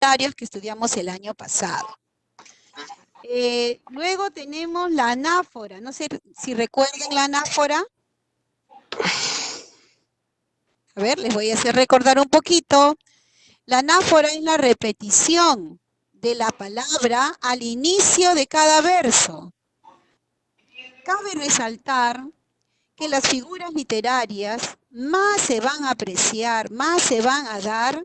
literarios que estudiamos el año pasado. Luego tenemos la anáfora. No sé si recuerdan la anáfora. A ver, les voy a hacer recordar un poquito. La anáfora es la repetición de la palabra al inicio de cada verso. Cabe resaltar que las figuras literarias más se van a apreciar, más se van a dar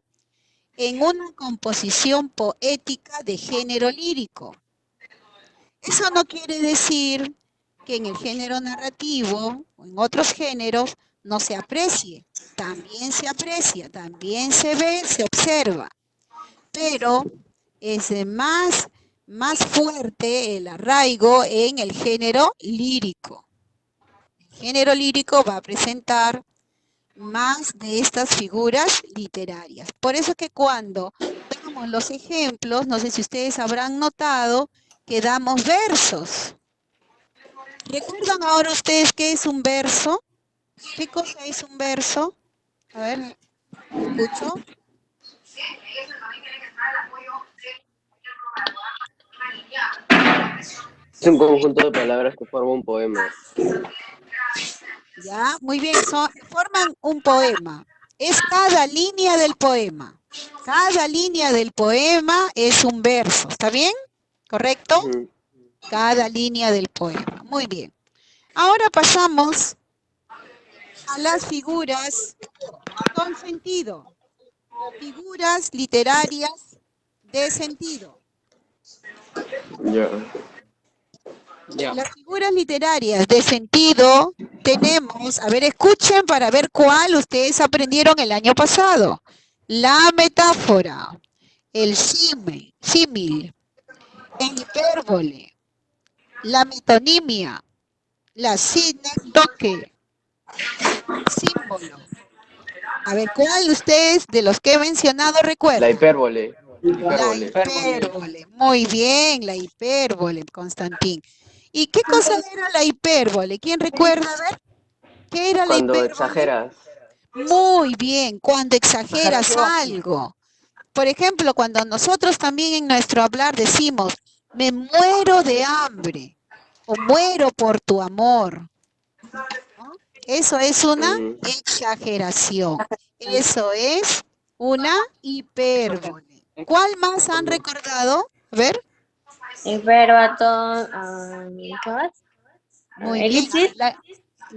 en una composición poética de género lírico. Eso no quiere decir que en el género narrativo o en otros géneros no se aprecie. También se aprecia, también se ve, se observa. Pero es más fuerte el arraigo en el género lírico. El género lírico va a presentar más de estas figuras literarias. Por eso que cuando damos los ejemplos, no sé si ustedes habrán notado que damos versos. ¿Recuerdan ahora ustedes qué es un verso? ¿Qué cosa es un verso? A ver, escucho. Es un conjunto de palabras que forma un poema. Ya, muy bien, forman un poema. Es cada línea del poema. Cada línea del poema es un verso, ¿está bien? ¿Correcto? Cada línea del poema. Muy bien. Ahora pasamos a las figuras con sentido. Figuras literarias de sentido. Ya. Las figuras literarias de sentido tenemos, a ver, escuchen para ver cuál ustedes aprendieron el año pasado. La metáfora, el símil, el hipérbole, la metonimia, la sinécdoque, símbolo. A ver, ¿cuál de ustedes de los que he mencionado recuerda? La hipérbole. La hipérbole. Muy bien, la hipérbole, Constantín. ¿Y qué cosa era la hipérbole? ¿Quién recuerda? A ver, ¿qué era la Cuando hipérbole? exageras. Muy bien, cuando exageras algo. Por ejemplo, cuando nosotros también en nuestro hablar decimos, me muero de hambre o muero por tu amor. ¿No? Eso es una exageración. Eso es una hipérbole. ¿Cuál más han recordado? A ver. Hipérbaton, ¿qué más? Muy bien. Elipsis.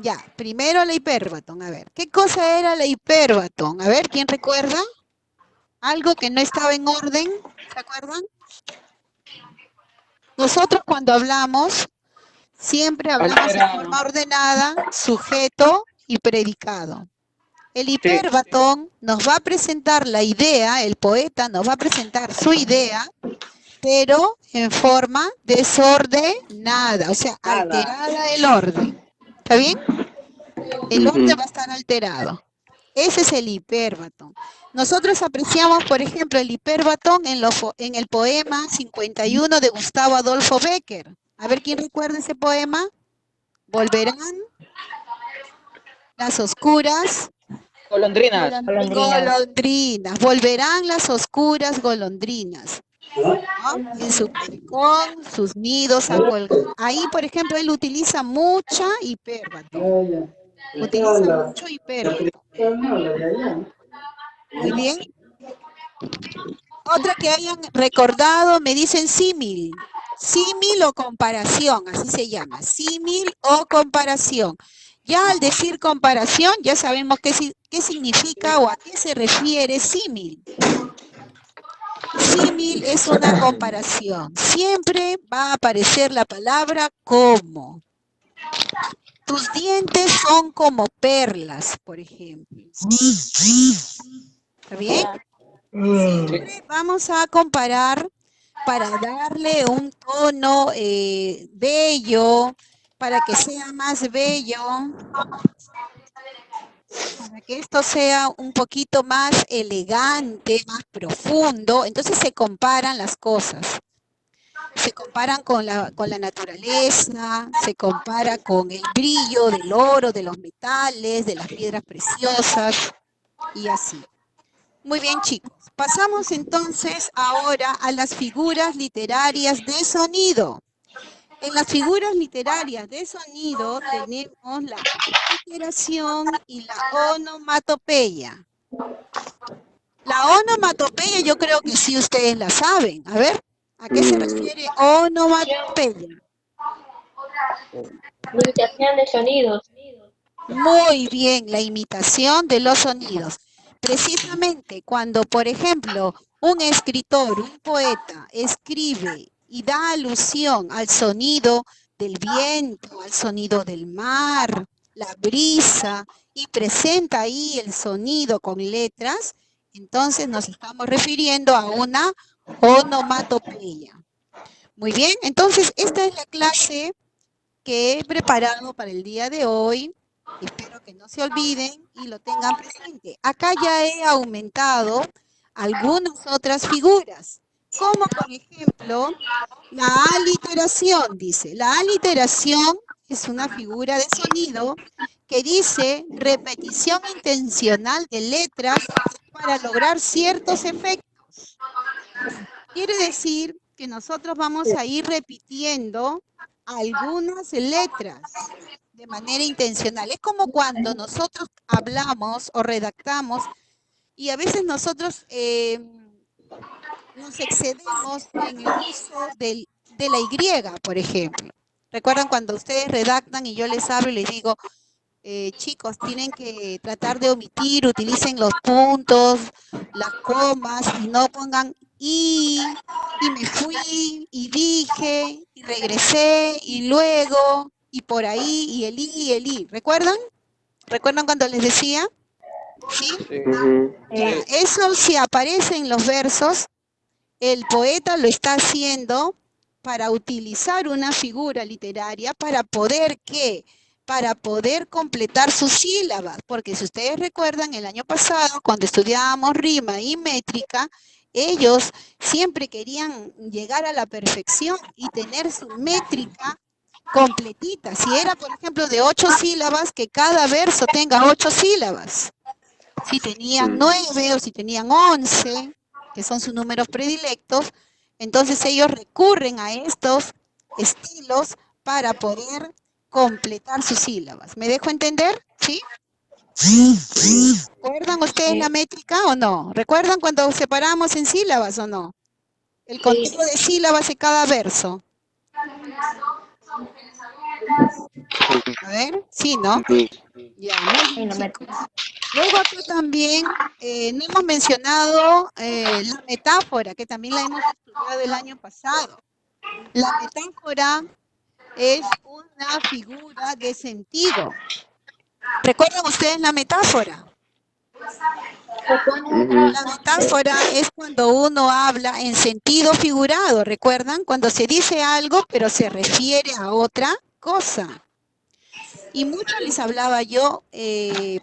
Ya, primero la hipérbaton. A ver, ¿qué cosa era la hipérbaton? A ver, ¿quién recuerda? Algo que no estaba en orden, ¿se acuerdan? Nosotros cuando hablamos, siempre hablamos en forma ordenada, sujeto y predicado. El hipérbaton nos va a presentar la idea, el poeta nos va a presentar su idea, pero en forma desordenada, o sea, alterada el orden. ¿Está bien? El orden va a estar alterado. Ese es el hipérbaton. Nosotros apreciamos, por ejemplo, el hipérbaton en el poema 51 de Gustavo Adolfo Bécquer. A ver, ¿quién recuerda ese poema? Volverán las oscuras golondrinas. Golondrinas. Volverán las oscuras golondrinas. ¿No? En su callejón, sus nidos a colgar. Ahí, por ejemplo, él utiliza mucha hipérbaton. Utiliza mucho hipérbaton. Muy bien. Otra que hayan recordado, me dicen símil. Símil o comparación, así se llama. Símil o comparación. Ya al decir comparación, ya sabemos qué significa o a qué se refiere símil. Símil es una comparación. Siempre va a aparecer la palabra como. Tus dientes son como perlas, por ejemplo. ¿Está bien? Siempre vamos a comparar para darle un tono bello, para que sea más bello, para que esto sea un poquito más elegante, más profundo. Entonces se comparan las cosas. Se comparan con la naturaleza, se compara con el brillo del oro, de los metales, de las piedras preciosas y así. Muy bien, chicos. Pasamos entonces ahora a las figuras literarias de sonido. En las figuras literarias de sonido tenemos la aliteración y la onomatopeya. La onomatopeya yo creo que sí ustedes la saben. A ver, ¿a qué se refiere onomatopeya? Limitación de sonidos. Muy bien, la imitación de los sonidos. Precisamente cuando, por ejemplo, un escritor, un poeta, escribe y da alusión al sonido del viento, al sonido del mar, la brisa, y presenta ahí el sonido con letras, entonces nos estamos refiriendo a una onomatopeya. Muy bien, entonces esta es la clase que he preparado para el día de hoy. Espero que no se olviden y lo tengan presente. Acá ya he aumentado algunas otras figuras, como por ejemplo la aliteración, dice. La aliteración es una figura de sonido que dice repetición intencional de letras para lograr ciertos efectos. Quiere decir que nosotros vamos a ir repitiendo algunas letras de manera intencional. Es como cuando nosotros hablamos o redactamos y a veces nosotros nos excedemos en el uso de la Y, por ejemplo. ¿Recuerdan cuando ustedes redactan y yo les hablo y les digo, chicos, tienen que tratar de omitir, utilicen los puntos, las comas y no pongan y me fui, y dije, y regresé, y luego, y por ahí, y el I, y el I. ¿Recuerdan? ¿Recuerdan cuando les decía? ¿Sí? Ya, eso si aparece en los versos, el poeta lo está haciendo para utilizar una figura literaria para poder, ¿qué? Para poder completar sus sílabas, porque si ustedes recuerdan, el año pasado, cuando estudiábamos rima y métrica, ellos siempre querían llegar a la perfección y tener su métrica completita. Si era, por ejemplo, de 8 sílabas, que cada verso tenga 8 sílabas. Si tenían 9 o si tenían 11, que son sus números predilectos, entonces ellos recurren a estos estilos para poder completar sus sílabas. ¿Me dejo entender? ¿Sí? ¿Recuerdan ustedes la métrica o no? ¿Recuerdan cuando separamos en sílabas o no? El conteo de sílabas de cada verso. A ver, sí, ¿no? Ya, muy bien, chicos. Luego acá también no hemos mencionado la metáfora, que también la hemos estudiado el año pasado. La metáfora es una figura de sentido. ¿Recuerdan ustedes la metáfora? La metáfora es cuando uno habla en sentido figurado, ¿recuerdan? Cuando se dice algo, pero se refiere a otra cosa. Y mucho les hablaba yo,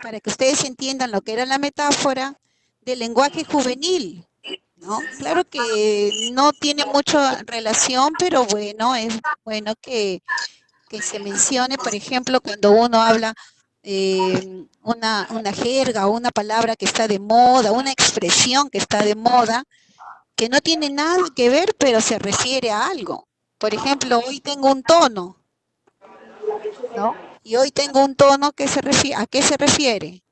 para que ustedes entiendan lo que era la metáfora, del lenguaje juvenil, ¿no? Claro que no tiene mucha relación, pero bueno, es bueno que se mencione, por ejemplo, cuando uno habla una jerga o una palabra que está de moda, una expresión que está de moda, que no tiene nada que ver, pero se refiere a algo. Por ejemplo, hoy tengo un tono, ¿no? Y hoy tengo un tono que se refiere, ¿a qué se refiere?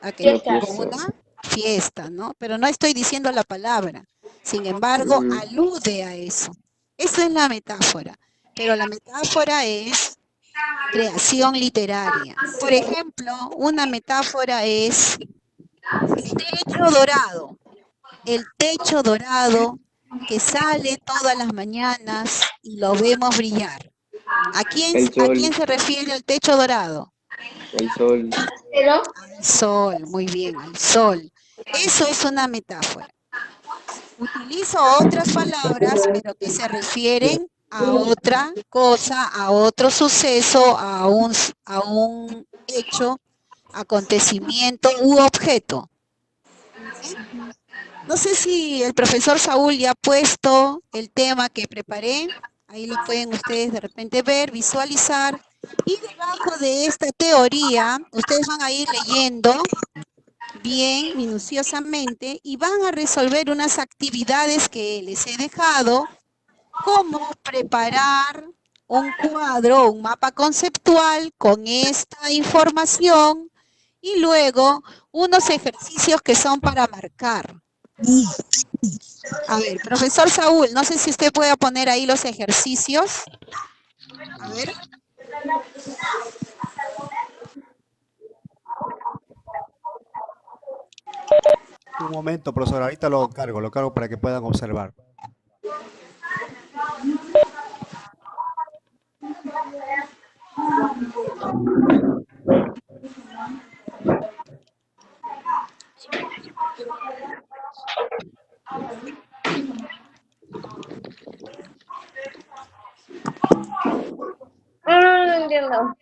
A que Una tengo fiesta. una fiesta, ¿no? Pero no estoy diciendo la palabra. Sin embargo, alude a eso. Eso es la metáfora. Pero la metáfora es creación literaria. Por ejemplo, una metáfora es el techo dorado. El techo dorado que sale todas las mañanas y lo vemos brillar. El A sol, quién se refiere el techo dorado? el sol. Pero Al sol, muy bien, al sol. Eso es una metáfora. Utilizo otras palabras, pero que se refieren a otra cosa, a otro suceso, a un hecho, acontecimiento u objeto. No sé si el profesor Saúl ya ha puesto el tema que preparé. Ahí lo pueden ustedes de repente ver, visualizar. Y debajo de esta teoría, ustedes van a ir leyendo bien minuciosamente y van a resolver unas actividades que les he dejado, como preparar un cuadro, un mapa conceptual con esta información y luego unos ejercicios que son para marcar. A ver, profesor Saúl, no sé si usted puede poner ahí los ejercicios. A ver. Un momento, profesor, ahorita lo cargo para que puedan observar. No entiendo.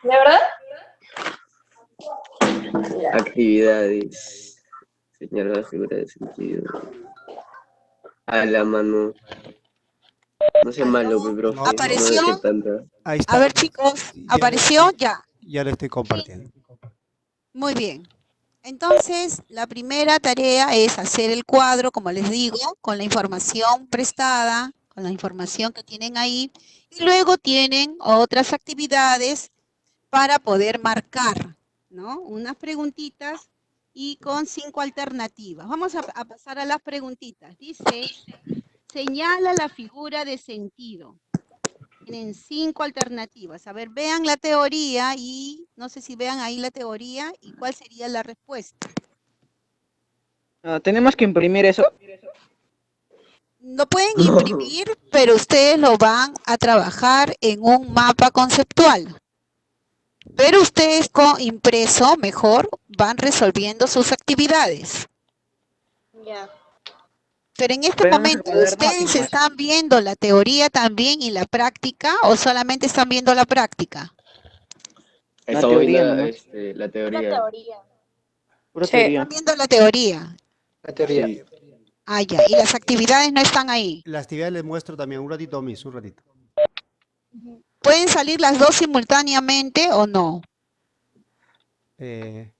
¿De verdad? Actividades. Señalar la figura de sentido. A la mano. No sé malo, ¿Aló? profe. No ¿Apareció? deje tanta. Ahí A está. ver, chicos, ¿apareció? Ya. Ya lo estoy compartiendo. Muy bien. Entonces, la primera tarea es hacer el cuadro, como les digo, con la información prestada, con la información que tienen ahí, y luego tienen otras actividades para poder marcar, ¿no? Unas preguntitas y con 5 alternativas. Vamos a pasar a las preguntitas. Dice, señala la figura de sentido. Tienen 5 alternativas. A ver, vean la teoría y no sé si vean ahí la teoría y cuál sería la respuesta. ¿Tenemos que imprimir eso? Lo pueden imprimir, pero ustedes lo van a trabajar en un mapa conceptual. Pero ustedes con impreso, mejor, van resolviendo sus actividades. Ya. Pero en este Tenemos el momento, cuaderno sin ¿ustedes más. están viendo la teoría también y la práctica o solamente están viendo la práctica? Estamos teoría viendo nomás. la teoría. Pura Sí. teoría. Están viendo la teoría. Sí. Ah, ya. Y las actividades no están ahí. Las actividades les muestro también. Un ratito, Miss, un ratito. ¿Pueden salir las dos simultáneamente o no? Se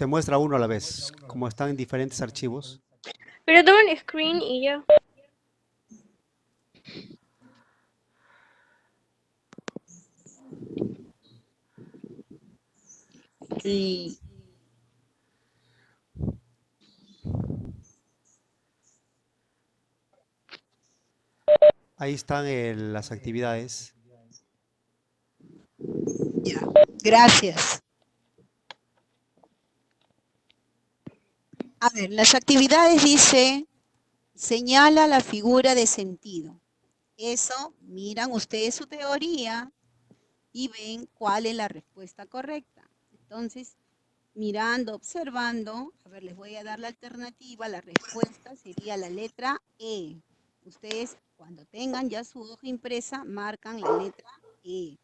muestra uno a la vez. Como están en diferentes archivos. Pero toman screen y ya. Y Ahí están las actividades. ya. Gracias. A ver, las actividades dice, señala la figura de sentido. Eso, miran ustedes su teoría y ven cuál es la respuesta correcta. Entonces, mirando, observando. A ver, les voy a dar la alternativa. La respuesta sería la letra E. Ustedes, cuando tengan ya su hoja impresa, marcan la letra E.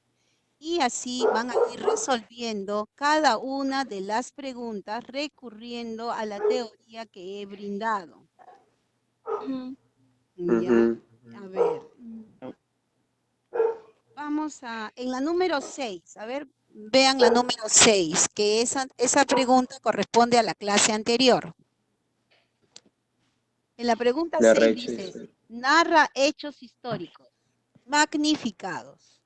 Y así van a ir resolviendo cada una de las preguntas recurriendo a la teoría que he brindado. Ya, a ver. Vamos en la número 6. A ver, vean la número 6, que esa pregunta corresponde a la clase anterior. En la pregunta Narra 6 hechos. dice, narra hechos históricos magnificados.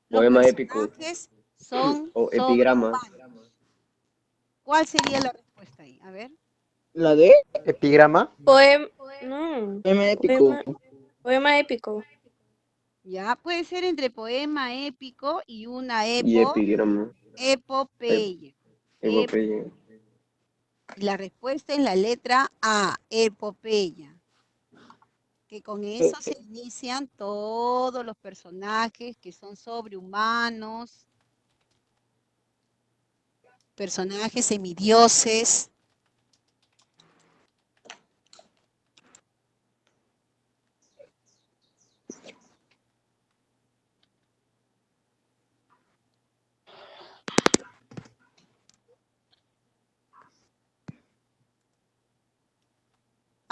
Los Poema épico. personajes son O epigrama. sobrehumanos. ¿Cuál sería la respuesta ahí? A ver. ¿La de? Epigrama. Poema. No. Poema épico. Poema épico. Ya, puede ser entre poema épico y una Y epigrama. epopeya. Epopeya. Y la respuesta es la letra A, epopeya. Que con eso se inician todos los personajes que son sobrehumanos, personajes semidioses.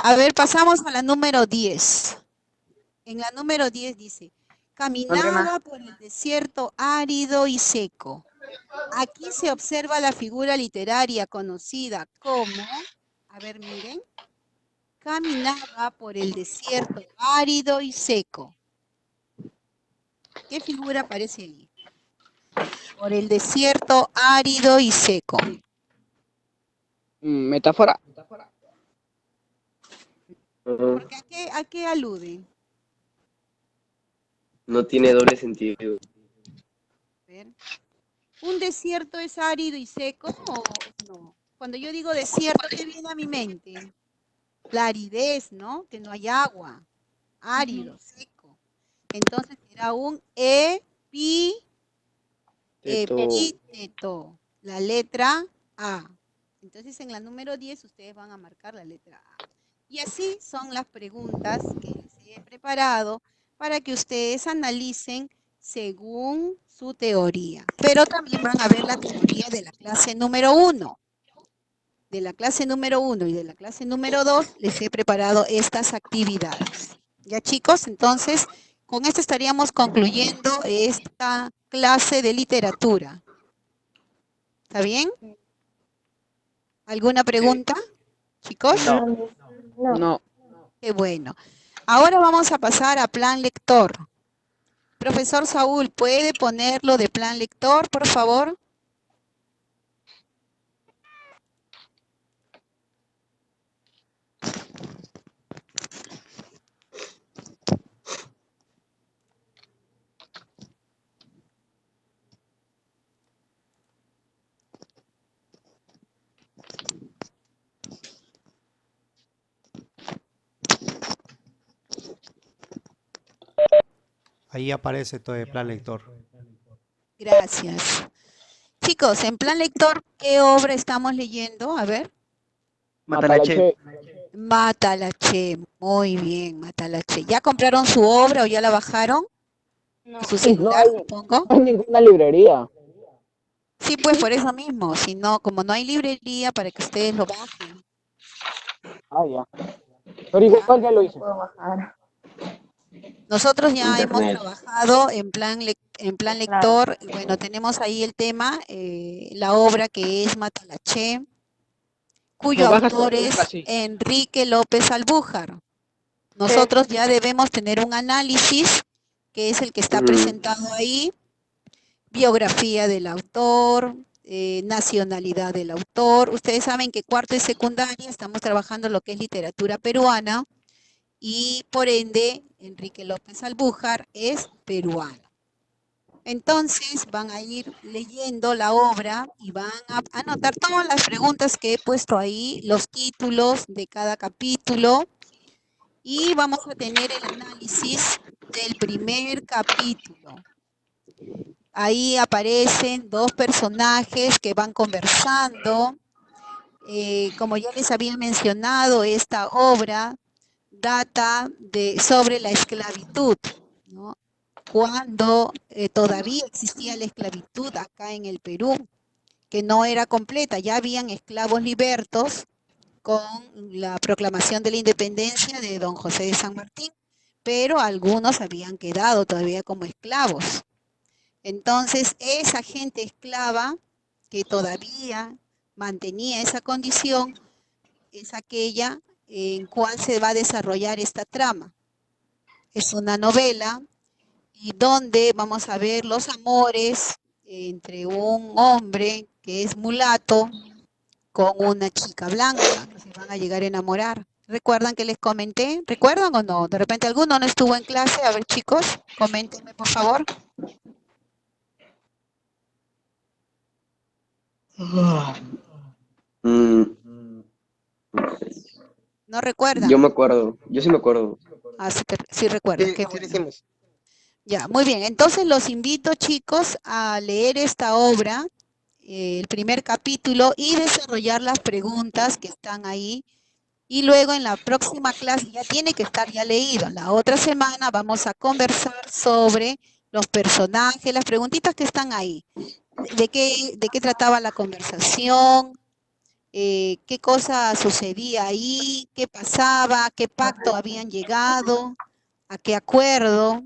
A ver, pasamos a la número 10. En la número 10 dice, caminaba por el desierto árido y seco. Aquí se observa la figura literaria conocida como, a ver, miren, caminaba por el desierto árido y seco. ¿Qué figura aparece ahí? Por el desierto árido y seco. Metáfora. Porque ¿a qué alude? No tiene doble sentido. A ver. ¿Un desierto es árido y seco o no? Cuando yo digo desierto, ¿qué viene a mi mente? La aridez, ¿no? Que no hay agua. Árido, seco. Entonces será un epíteto. La letra A. Entonces en la número 10 ustedes van a marcar la letra A. Y así son las preguntas que les he preparado para que ustedes analicen según su teoría. Pero también van a ver la teoría de la clase número 1. De la clase número 1 y de la clase número 2 les he preparado estas actividades. Ya chicos, entonces con esto estaríamos concluyendo esta clase de literatura. ¿Está bien? ¿Alguna pregunta, chicos? No. Qué bueno. Ahora vamos a pasar a plan lector. Profesor Saúl, ¿puede ponerlo de plan lector, por favor? Ahí aparece todo el plan lector. Gracias. Chicos, en plan lector, ¿qué obra estamos leyendo? A ver. Matalache. Matalache. Muy bien, Matalache. ¿Ya compraron su obra o ya la bajaron? No. ¿A su celular, supongo? No hay ninguna librería. Sí, pues por eso mismo. Si no, como no hay librería para que ustedes lo bajen. Ah, ya. Pero igual ya lo hice. Nosotros ya hemos Internet. trabajado en plan lector. Y bueno, tenemos ahí el tema, la obra que es Matalache, cuyo Lo bajas autor y es así. Enrique López Albújar. Nosotros ya debemos tener un análisis, que es el que está presentado ahí, biografía del autor, nacionalidad del autor. Ustedes saben que cuarto y secundaria estamos trabajando lo que es literatura peruana y por ende Enrique López Albújar es peruano. Entonces van a ir leyendo la obra y van a anotar todas las preguntas que he puesto ahí, los títulos de cada capítulo y vamos a tener el análisis del primer capítulo. ahí aparecen dos personajes que van conversando. Como ya les había mencionado, esta obra data sobre la esclavitud, ¿no? Cuando todavía existía la esclavitud acá en el Perú, que no era completa, ya habían esclavos libertos con la proclamación de la independencia de don José de San Martín, pero algunos habían quedado todavía como esclavos. Entonces, esa gente esclava que todavía mantenía esa condición es aquella en cual se va a desarrollar esta trama. Es una novela y donde vamos a ver los amores entre un hombre que es mulato con una chica blanca que se van a llegar a enamorar. ¿Recuerdan que les comenté? ¿Recuerdan o no? De repente alguno no estuvo en clase. A ver, chicos, coméntenme por favor. Mm, ¿No recuerdan? yo me acuerdo, yo sí me acuerdo. Ah, sí recuerdan. Sí, Qué sí lo bueno. hicimos. Ya, muy bien. Entonces los invito, chicos, a leer esta obra, el primer capítulo, y desarrollar las preguntas que están ahí. Y luego en la próxima clase ya tiene que estar ya leído. La otra semana vamos a conversar sobre los personajes, las preguntitas que están ahí. ¿De qué trataba la conversación? ¿Qué cosa sucedía ahí? ¿Qué pasaba? ¿A qué pacto habían llegado? ¿A qué acuerdo?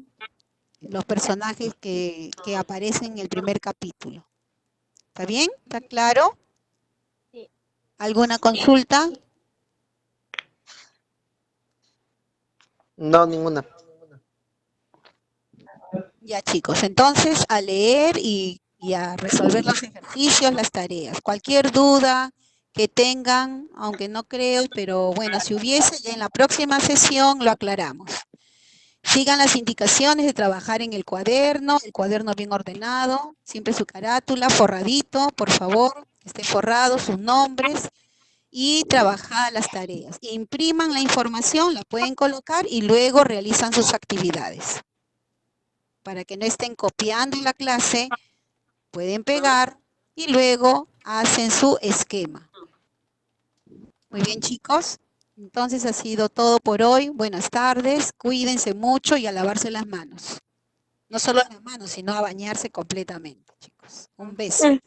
Los personajes que aparecen en el primer capítulo. ¿Está bien? ¿Está claro? Sí. ¿Alguna consulta? No, ninguna. Ya, chicos, entonces a leer y a resolver los ejercicios, las tareas. Cualquier duda que tengan, aunque no creo, pero bueno, si hubiese, ya en la próxima sesión lo aclaramos. Sigan las indicaciones de trabajar en el cuaderno bien ordenado, siempre su carátula, forradito, por favor, que esté forrado, sus nombres, y trabajar las tareas. Impriman la información, la pueden colocar y luego realizan sus actividades. Para que no estén copiando la clase, pueden pegar y luego hacen su esquema. Muy bien, chicos. Entonces ha sido todo por hoy. Buenas tardes, cuídense mucho y a lavarse las manos. No solo las manos, sino a bañarse completamente, chicos. Un beso.